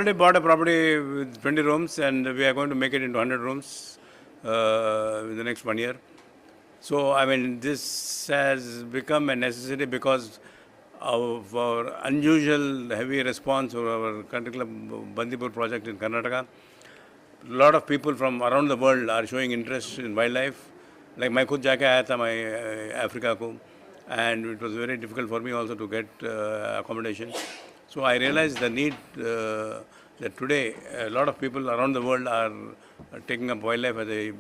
already bought a property with 20 rooms, and we are going to make it into 100 rooms in the next 1 year. So, I mean, this has become a necessity because of our unusual heavy response to our country club Bandipur project in Karnataka. A lot of people from around the world are showing interest in wildlife. Like मैं खुद जाके आया था मैं Africa को, and it was very difficult for me also to get accommodation. So I realized the need that today a lot of people around the world are taking up wildlife as a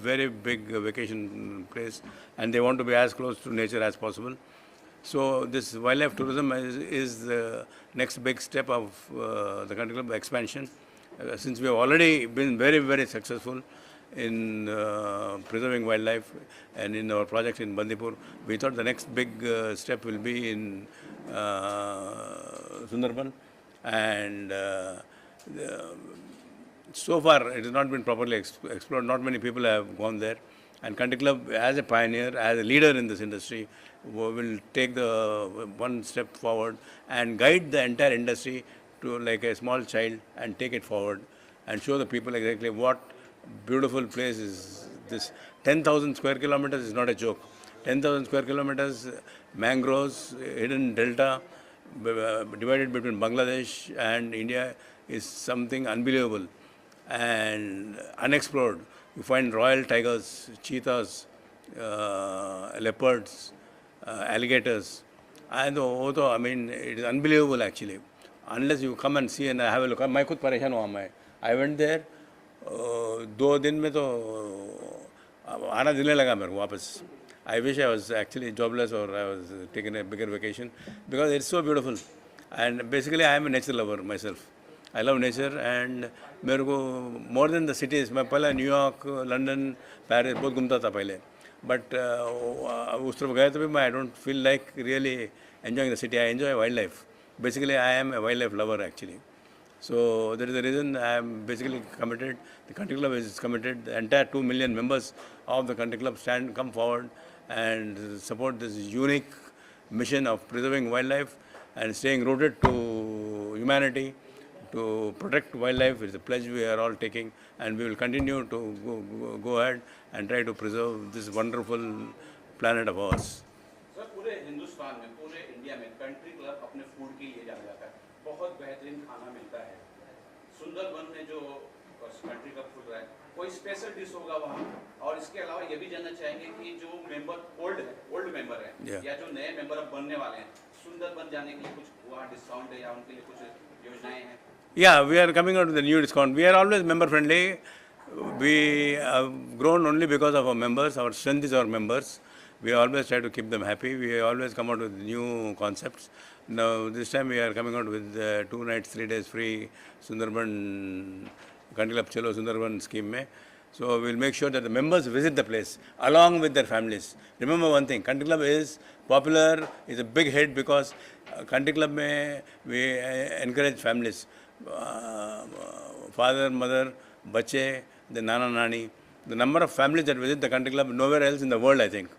very big vacation place, and they want to be as close to nature as possible. So this wildlife tourism is the next big step of the country club expansion. Since we have already been very, very successful in preserving wildlife and in our project in Bandipur, we thought the next big step will be in Sundarban, and so far it has not been properly explored. Not many people have gone there, and Country Club, as a pioneer, as a leader in this industry, will take the one step forward and guide the entire industry to like a small child and take it forward and show the people exactly what beautiful place is this. 10,000 square kilometers is not a joke. 10,000 square kilometers, mangroves, hidden delta, divided between Bangladesh and India is something unbelievable and unexplored. You find royal tigers, cheetahs, leopards, alligators, and I mean, it is unbelievable actually. Unless you come and see and have a look. मैं खुद परेशान हुआ मैं. I went there. 2 दिन में तो आना दिलने लगा मेरे को वापस. I wish I was actually jobless or I was taking a bigger vacation because it's so beautiful. And basically I am a nature lover myself. I love nature and मेरे को more than the cities. मैं पहले New York, London, Paris बहुत घूमता था पहले. But उस तरफ गए तो भी मैं I don't feel like really enjoying the city. I enjoy wildlife. Basically, I am a wildlife lover actually. So that is the reason I am basically committed. The country club is committed. The entire 2 million members of the country club come forward and support this unique mission of preserving wildlife and staying rooted to humanity, to protect wildlife. It's a pledge we are all taking, and we will continue to go ahead and try to preserve this wonderful planet of ours. Sir पूरे हिंदुस्तान में, पूरे India में country club अपने food के लिए जाना जाता है. बहुत बेहतरीन खाना मिलता है. सुंदरबन में जो कंट्री क्लब खुल रहा है, कोई स्पेशल डिश होगा वहाँ. और इसके अलावा ये भी जानना चाहेंगे कि जो मेंबर ओल्ड मेंबर हैं या जो नए मेंबर अब बनने वाले हैं, सुंदरबन जाने के लिए कुछ वहाँ डिस्काउंट है या उनके लिए कुछ योजनाएं हैं? Yeah, we are coming out with a new discount. We are always member friendly. We have grown only because of our members. Our strength is our members. We always try to keep them happy. We always come out with new concepts. Now, this time we are coming out with 2 nights, 3 days free Sundarban, Country Club Chalo Sundarban scheme. Mein. So, we will make sure that the members visit the place along with their families. Remember one thing, Country Club is popular, is a big hit because Country Club mein we encourage families. Father, mother, bache, the nana, nani. The number of families that visit the Country Club nowhere else in the world, I think.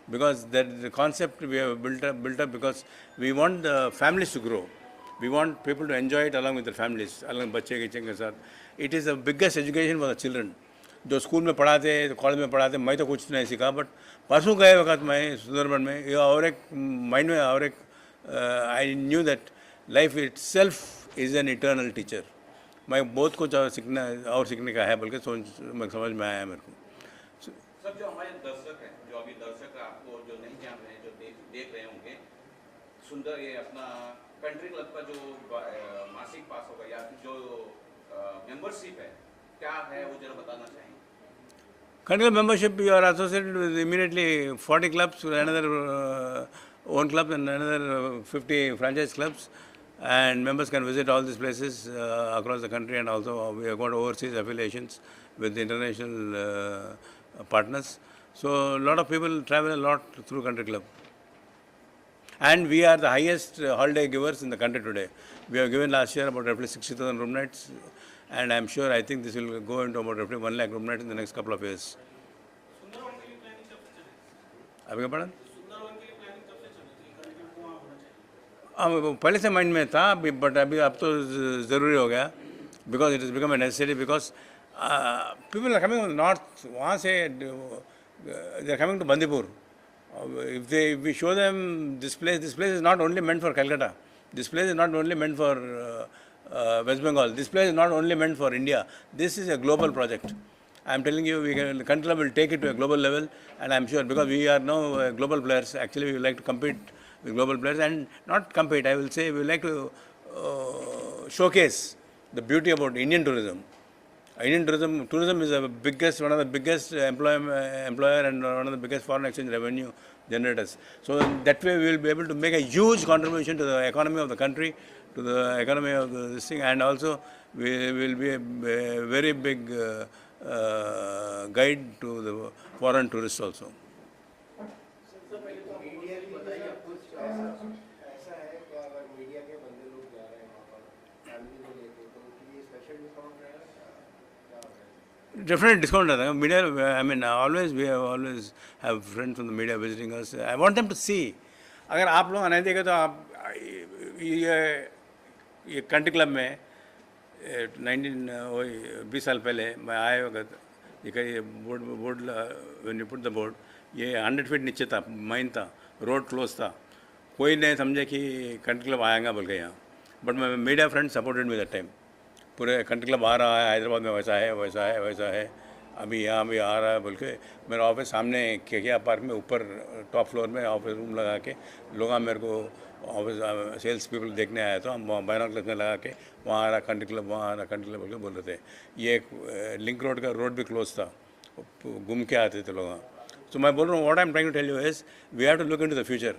Because that the concept we have built up because we want the families to grow. We want people to enjoy it along with their families, along बच्चे के साथ. It is the biggest education for the children. जो school में पढ़ाते, college में पढ़ाते, मैं तो कुछ नहीं सीखा, बट परसों गए वक्त मैं सुंदरबन में ये और एक माइंड में और एक I knew that life itself is an eternal teacher. मैं बहुत कुछ और सीखने का है बल्कि समझ में आया मेरे को. सब जो हमारे दर्शक हैं, जो अभी दर्शक आपको जो नहीं जान रहे हैं, जो देख रहे होंगे, सुंदर ये अपना कंट्री क्लब का जो मासिक पास होगा या जो मेंबरशिप है, क्या है वो जरा बताना चाहेंगे? Country Club membership, you are associated with immediately 40 clubs, another own clubs and another 50 franchise clubs, and members can visit all these places across the country, and also we have got overseas affiliations with international partners. So a lot of people travel a lot through Country Club. And we are the highest holiday givers in the country today. We have given last year about roughly 60,000 room nights, and I am sure I think this will go into about roughly 1 lakh room nights in the next couple of years. आपके पढ़ा? पहले से mind में था, but अभी अब तो ज़रूरी हो गया. because it has become a necessity, because people are coming from the north, वहाँ से they are coming to Bandipur. If we show them this place is not only meant for Calcutta. This place is not only meant for West Bengal. This place is not only meant for India. This is a global project. I am telling you, the country club will take it to a global level, and I am sure, because we are now global players. Actually, we would like to compete with global players, and not compete. I will say we would like to showcase the beauty about Indian tourism. Indian tourism is one of the biggest employer and one of the biggest foreign exchange revenue generators. So that way we will be able to make a huge contribution to the economy of the country, to the economy of this thing, and also we will be a very big guide to the foreign tourists also. Media की बताइए, आप कुछ ऐसा है कि अगर media के बंदे लोग जा रहे हैं वहाँ पर फैमिली को लेके, तो उनके लिए स्पेशल डिस्काउंट रहेगा क्या होगा? Definitely discount रहेगा. Media, I mean, we always have friends from the media visiting us. I want them to see. अगर आप लोग आने देंगे तो आप ये कंट्री क्लब में 20 साल पहले मैं आया होगा, ये board when you put the board, ये 100 फीट नीचे था, माइन था, रोड क्लोज था, कोई नहीं समझे कि कंट्री क्लब आएगा बोल के यहाँ. बट मैं media friend supported me that time. पूरे कंट्री क्लब आ रहा है हैदराबाद में, वैसा है वैसा है वैसा है, अभी यहाँ भी आ रहा है बोल के. मेरा ऑफिस सामने केकिया पार्क में ऊपर टॉप फ्लोर में ऑफिस रूम लगा के लोग मेरे को ऑफिस सेल्स पीपल देखने आए, तो हम वहाँ बाइनोकुलर्स में लगा के वहाँ आ रहा कंट्री क्लब, वहाँ आ रहा कंट्री क्लब बोल के बोल रहे थे. ये लिंक रोड का रोड भी क्लोज था, घूम के आते थे लोग. सो मैं बोल रहा हूँ, what I am trying to tell you is we have to look into the future.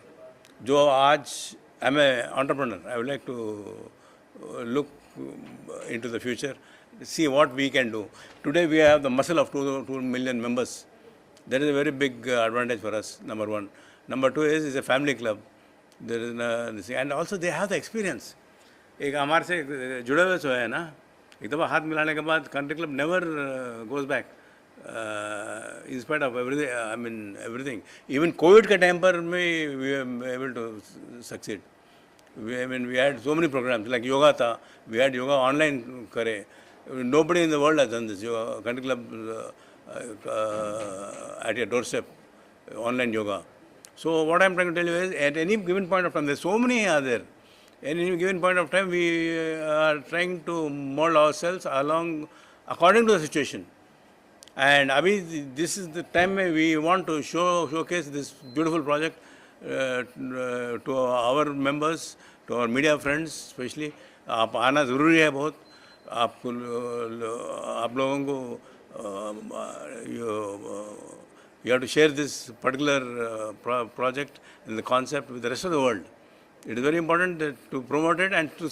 जो आज I am a entrepreneur, I would like to look into the future, see what we can do. Today we have the muscle of 2 million members. That is a very big advantage for us, number one. Number two is it's a family club. There is and also they have the experience. एक हमारे से जुड़े हुए सो है ना, एक दफ़ा हाथ मिलाने के बाद country club never goes back. In spite of everything, I mean everything. Even COVID के टाइम पर में we were able to succeed. We had so many programs like yoga था, we had yoga online करे. Nobody in the world has done this. Yoga country club at your doorstep, online yoga. So what I am trying to tell you is, at any given point of time, there so many are there. At any given point of time, we are trying to mold ourselves along according to the situation. And abhi, this is the time we want to showcase this beautiful project to our members, to our media friends especially. आप आना ज़रूरी है बहुत. आप लोगों को you have to share this particular project and the concept with the rest of the world. It is very important to promote it and to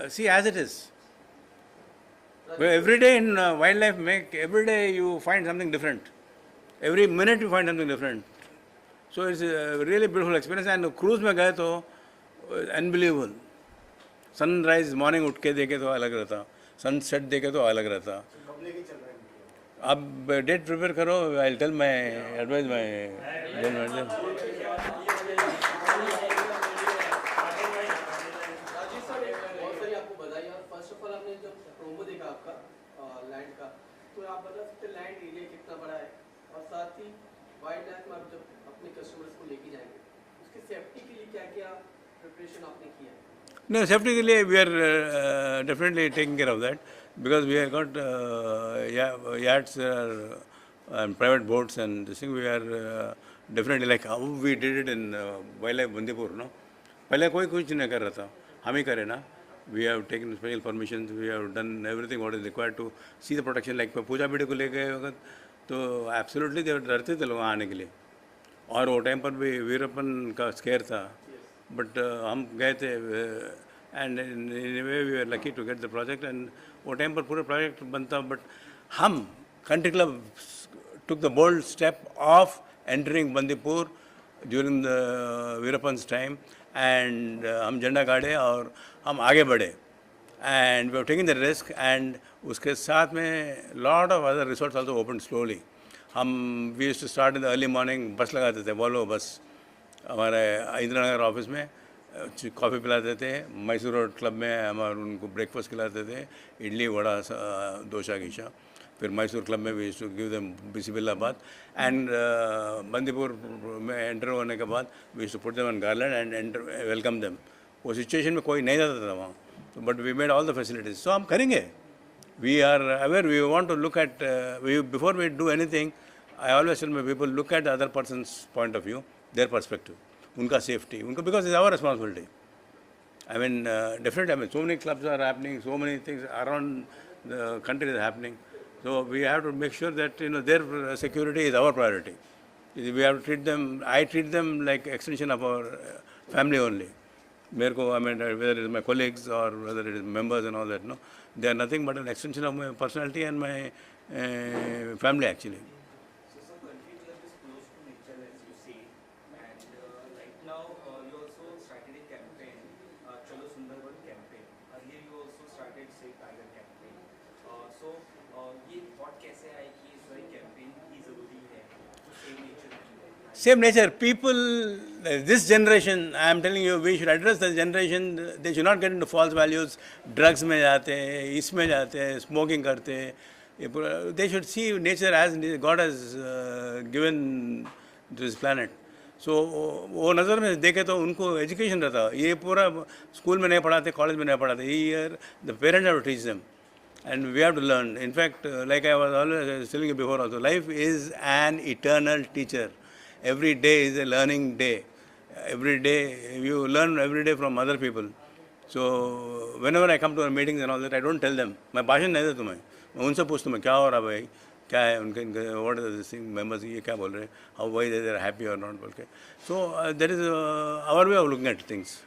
see as it is. Every day in wildlife, every day you find something different. Every minute you find something different. So it's a really beautiful experience. And cruise में गए तो unbelievable. Sunrise morning उठ के देखे तो अलग रहता, sunset देखे तो अलग रहता. अब डेट प्रिपेयर करो, I will tell my advice my general manager. Rajesh sir, बहुत सारी आपको बधाई. और फर्स्ट ऑफ ऑल आपने जब प्रोमो देखा आपका लैंड का, तो आप बता सकते हैं लैंड एरिया कितना बड़ा है, और साथ ही वाइल्ड लाइफ में आप जब अपने कस्टमर्स को लेके जाएंगे, उसकी सेफ्टी के लिए क्या क्या प्रिपरेशन आपने किया है? No, safety के लिए we are definitely taking care of that, because we have got yachts and private boats and this thing. We are definitely like how we did it in wildlife Bandipur, no? पहले कोई कुछ नहीं कर रहा था, हम ही करे ना. We have taken special permissions, we have done everything what is required to see the protection. Like पूजा बीड़ी को ले गए वक्त तो absolutely डरते थे लोग आने के लिए, और वो टाइम पर भी वीरप्पन का स्केयर था. बट हम गए थे and in way we are lucky to get the project. And वो टाइम पर पूरा प्रोजेक्ट बनता. बट हम country club took the bold step of entering Bandipur during the Veerappan's time, and हम झंडा गाड़े और हम आगे बढ़े. And we have taken the risk. And उसके साथ में lot of other resorts also open slowly. हम we used to start in the early morning, बस लगाते थे, वॉल्वो बस हमारे इंदिरा नगर ऑफिस में. कॉफ़ी पिलाते थे, मैसूर रोड क्लब में हमारे उनको ब्रेकफास्ट खिलाते थे, इडली वड़ा डोसा गीशा. फिर मैसूर क्लब में भी टू गिव देम बिस्मिल्लाबाद एंड बंदीपुर में एंटर होने के बाद we to put them on garland and enter welcome them. वो सिचुएशन में कोई नहीं जाता था वहाँ, but we made all the facilities. So हम करेंगे. We are aware, we want to look at, before we do anything, I always tell my people, look at the other person's point of view, their perspective, unka safety, because it's our responsibility. I mean, definitely, I mean, so many clubs are happening, so many things around the country is happening. So we have to make sure that, their security is our priority. We have to treat them, I treat them like extension of our family only. मेरे को, I mean, whether it is my colleagues or whether it is members and all that, no, they are nothing but an extension of my personality and my family actually. So Country Club is close to nature as you say, and right now you also started a campaign, Chalo Sundarban campaign. Earlier you also started Save Tiger campaign. So ये thought कैसे आई कि इस वाली campaign की ज़रूरी है to save nature? Same nature. People, this generation, I am telling you, we should address the generation. They should not get into false values. Drugs में जाते हैं, इसमें जाते हैं, smoking करते हैं. They should see nature as God has given to this planet. So वो नज़र में देखे तो उनको education रहता. ये पूरा स्कूल में नहीं पढ़ाते, कॉलेज में नहीं पढ़ाते. Here the parents have to teach them, and we have to learn. In fact, like I was always telling you before also, life is an eternal teacher. Every day is a learning day. Every day, you learn every day from other people. So, whenever I come to meetings and all that, I don't tell them. मैं भाषण नहीं देता तुम्हें. मैं उनसे पूछता हूँ क्या हो रहा भाई, क्या है उनके what are the members ये क्या बोल रहे हैं, how why they are happy or not बोल के. So that is our way of looking at things.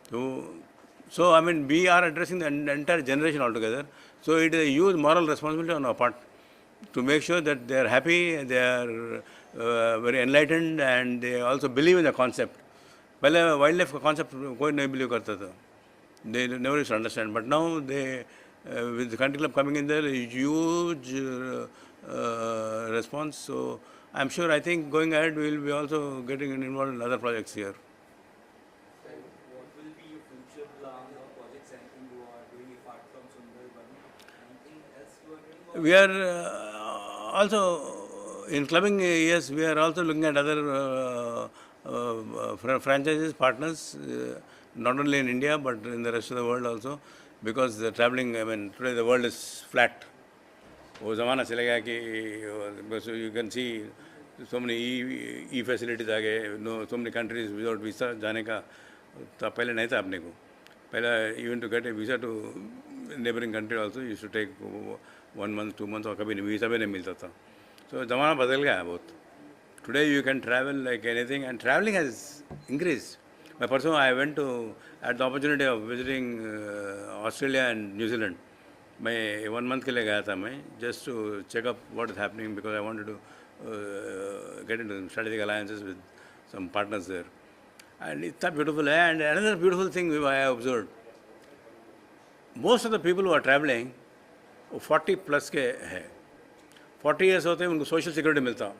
So I mean we are addressing the entire generation altogether. So it is a huge moral responsibility on our part to make sure that they are happy, they are very enlightened, and they also believe in the concept. पहले wildlife का concept कोई नहीं believe करता था. They never used to understand. But now they, with the country club coming in there, a huge response. So I'm sure, I think going ahead we will be also getting involved in other projects here. What will be your future plans or projects, anything you are doing apart from Sundarban? Anything else you are doing? We are also in clubbing, yes, we are also looking at other franchises, partners, not only in India but in the rest of the world also, because the traveling, I mean, today the world is flat. वो ज़माना चले गया कि बस you can see so many e-facilities आ गए, no, so many countries without visa जाने का तो पहले नहीं था अपने को. पहले even to get a visa to neighboring country also you should take 1 month, 2 months और कभी visa भी नहीं मिलता था. So ज़माना बदल गया है बहुत. Today you can travel like anything, and traveling has increased. मैं परसों I went to, had the opportunity of visiting Australia and New Zealand. मैं 1 month के लिए गया था मैं, just to check up what is happening, because I wanted to get into strategic alliances with some partners there. And it's that beautiful. And another beautiful thing I observed, most of the people who are traveling 40 plus के है. 40 years होते हैं उनको social security मिलता,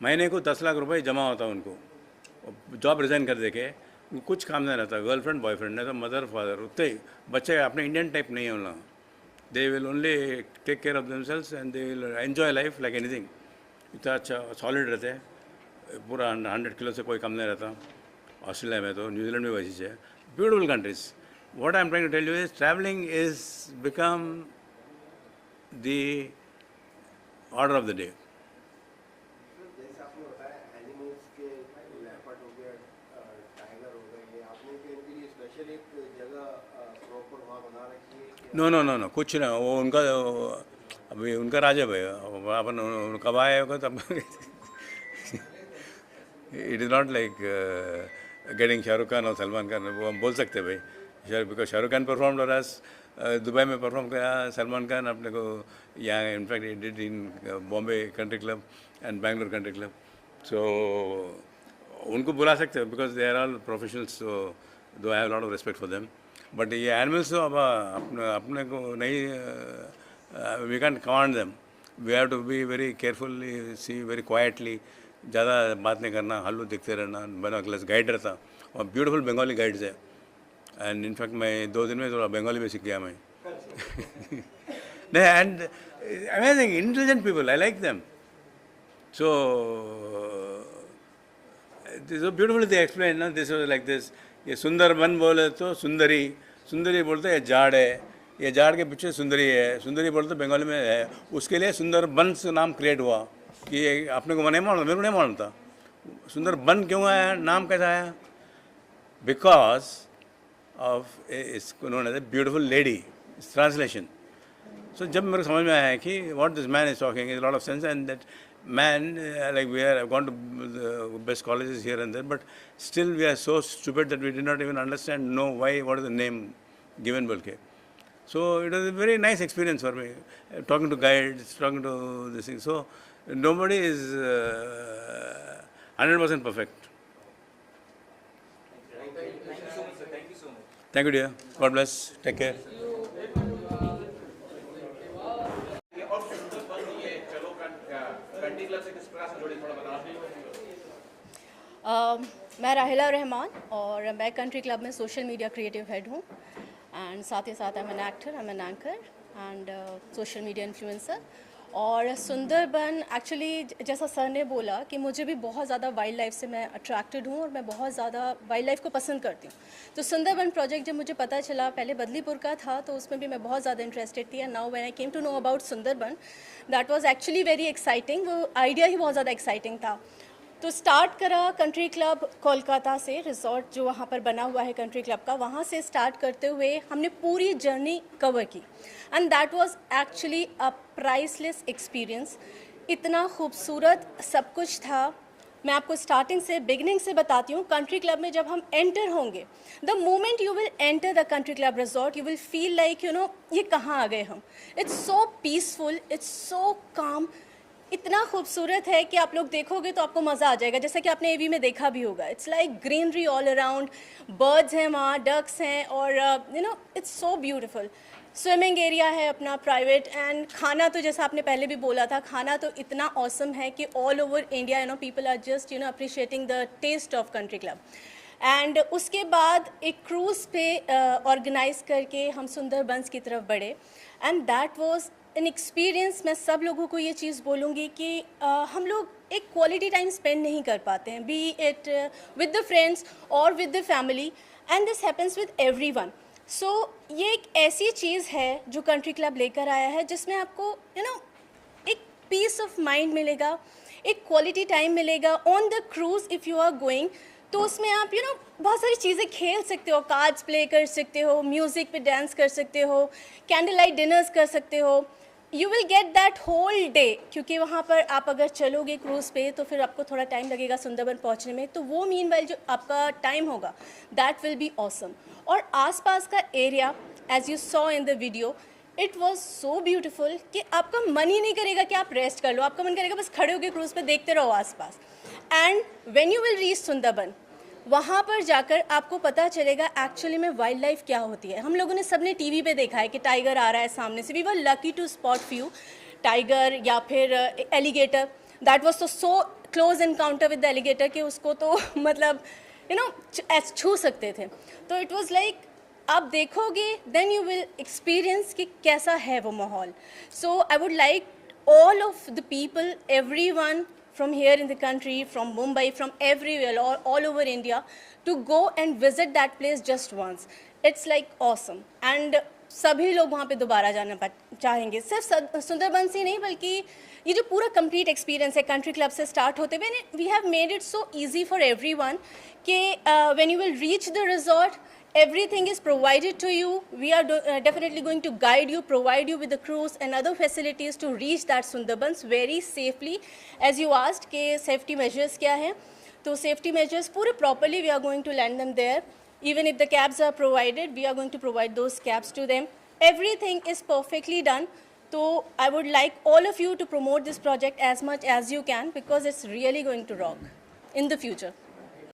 महीने को 10 लाख रुपए जमा होता उनको. जॉब रिज़ाइन कर दे के कुछ काम नहीं रहता, गर्लफ्रेंड बॉयफ्रेंड नहीं तो मदर फादर, उतने ही बच्चे अपने इंडियन टाइप नहीं होना. They will only take care of themselves and they will enjoy life like anything. इतना अच्छा सॉलिड रहते हैं, पूरा 100 किलो से कोई कम नहीं रहता. ऑस्ट्रेलिया में तो, न्यूजीलैंड में वैसी है. Beautiful countries. What I am trying to tell you is travelling is become the order of the day. जैसे आपने बताया एनिमल्स के, लेपर्ड हो गया, टाइगर हो गए, ये आपने इनके लिए स्पेशल एक जगह प्रॉपर वहाँ बना रखी है? नो कुछ ना, वो उनका अभी उनका राज है भाई. अपन कब आए होगा तब. It is not like getting Shahrukh Khan और सलमान खान. वो हम बोल सकते भाई, बिकॉज शाहरुख खान परफॉर्म और अस दुबई में परफॉर्म किया, सलमान खान अपने को यहाँ in fact did in Bombay country club and Bangalore country club. So उनको बुला सकते हैं because they are all professionals. So though I have lot of respect for them. But ये एनिमल्स तो अब अपने को नहीं, we can command them. We have to be very carefully, see very quietly. ज़्यादा बात नहीं करना, हल्लू दिखते रहना, बिना क्लास गाइड रहता. और ब्यूटीफुल बंगाली गाइड्स है, एंड इनफैक्ट मैं 2 दिन में थोड़ा बंगाली भी सीख गया मैं. And amazing, intelligent people, I like them. So, this is beautifully they explained, ना, this was like this. ये सुंदरबन बोले तो सुंदरी, सुंदरी बोलते ये झाड़ है, ये झाड़ के पीछे सुंदरी है, सुंदरी बोलते बंगाली में है, उसके लिए सुंदरबन से नाम क्रिएट हुआ कि ये अपने को नहीं मालूम, मेरे को नहीं मालूम था. सुंदरबन क्यों आया, नाम कैसा आया? बिकॉज ऑफ उन्होंने ब्यूटीफुल लेडी, ट्रांसलेशन. So जब मेरे को समझ में आया कि what this man is talking is a lot of sense, and that man, like we have gone to the best colleges here and there, but still we are so stupid that we did not even understand, know why, what is the name given bolke. So it was a very nice experience for me, talking to guides, talking to this thing. So nobody is 100% perfect. Thank you so much, sir. Thank you so much. Thank you, dear. God bless. Take care. और सुंदरबन ये चलो country club से किस प्रकार से जुड़े, थोड़ा बताना. मैं राहिला रहमान और मैं कंट्री क्लब में सोशल मीडिया क्रिएटिव हेड हूँ, एंड साथ ही साथ I am an actor, I am an anchor and social media influencer. और सुंदरबन एक्चुअली जैसा सर ने बोला कि मुझे भी बहुत ज़्यादा वाइल्ड लाइफ से मैं अट्रैक्टेड हूँ और मैं बहुत ज़्यादा वाइल्ड लाइफ को पसंद करती हूँ. तो सुंदरबन प्रोजेक्ट जब मुझे पता चला, पहले बदलीपुर का था तो उसमें भी मैं बहुत ज़्यादा इंटरेस्टेड थी, and now when I came to know about Sundarban, that was actually very exciting. वो आइडिया ही बहुत ज़्यादा एक्साइटिंग था. तो स्टार्ट करा कंट्री क्लब कोलकाता से, रिजॉर्ट जो वहाँ पर बना हुआ है कंट्री क्लब का, वहाँ से स्टार्ट करते हुए हमने पूरी जर्नी कवर की, and that was actually a priceless experience. इतना खूबसूरत सब कुछ था. मैं आपको स्टार्टिंग से, बिगिनिंग से बताती हूँ. कंट्री क्लब में जब हम एंटर होंगे, the moment you will enter the country club resort, you will feel like ये कहाँ आ गए हम. It's so peaceful, it's so काम. इतना खूबसूरत है कि आप लोग देखोगे तो आपको मज़ा आ जाएगा, जैसा कि आपने एवी में देखा भी होगा. It's like greenery all around, birds हैं वहाँ, डक्स हैं, और it's so beautiful. Swimming area है अपना प्राइवेट, एंड खाना तो जैसा आपने पहले भी बोला था, खाना तो इतना ऑसम है कि all over India people are just appreciating the taste of country club. And उसके बाद एक क्रूज़ पे ऑर्गेनाइज करके हम सुंदरबंस की तरफ बढ़े, and that was an experience. मैं सब लोगों को ये चीज़ बोलूँगी कि हम लोग एक क्वालिटी टाइम स्पेंड नहीं कर पाते हैं, be it with the friends और with the family, and this happens with everyone. So ये एक ऐसी चीज़ है जो कंट्री क्लब लेकर आया है, जिसमें आपको एक पीस ऑफ माइंड मिलेगा, एक क्वालिटी टाइम मिलेगा on the cruise. If you are going तो उसमें आप बहुत सारी चीज़ें खेल सकते हो, कार्ड्स प्ले कर सकते हो, म्यूज़िक पे डांस कर सकते हो, कैंडल लाइट डिनर्स कर सकते हो. You will get that whole day, क्योंकि वहाँ पर आप अगर चलोगे क्रूज़ पे तो फिर आपको थोड़ा टाइम लगेगा सुंदरबन पहुँचने में, तो वो मीनवाइल जो आपका टाइम होगा दैट विल बी ऑसम. और आसपास का area, as you saw in the video, it was so beautiful कि आपका मन ही नहीं करेगा कि आप रेस्ट कर लो, आपका मन करेगा बस खड़े होकर क्रूज़ पे देखते रहो आसपास. And when you will reach Sundarban, वहाँ पर जाकर आपको पता चलेगा एक्चुअली में वाइल्ड लाइफ क्या होती है. हम लोगों ने सबने टीवी पे देखा है कि टाइगर आ रहा है सामने से. We were lucky to spot few tiger या फिर alligator. That was so close encounter with the alligator कि उसको तो मतलब छू सकते थे. तो इट वाज लाइक आप देखोगे देन यू विल एक्सपीरियंस कि कैसा है वो माहौल. So I would like all of the people, everyone from here in the country, from Mumbai, from everywhere, all over India, to go and visit that place just once. It's like awesome. And सभी लोग वहाँ पे दोबारा जाना चाहेंगे. सिर्फ सुंदरबन से नहीं, बल्कि ये जो पूरा कंप्लीट एक्सपीरियंस है कंट्री क्लब से स्टार्ट होते हुए, we have made it so easy for everyone कि when you will reach the resort, everything is provided to you. We are definitely going to guide you, provide you with the cruise and other facilities to reach that Sundarbans very safely. As you asked कि safety measures क्या हैं, तो safety measures पूरे properly we are going to land them there. Even if the cabs are provided, we are going to provide those cabs to them. Everything is perfectly done. So I would like all of you to promote this project as much as you can, because it's really going to rock in the future.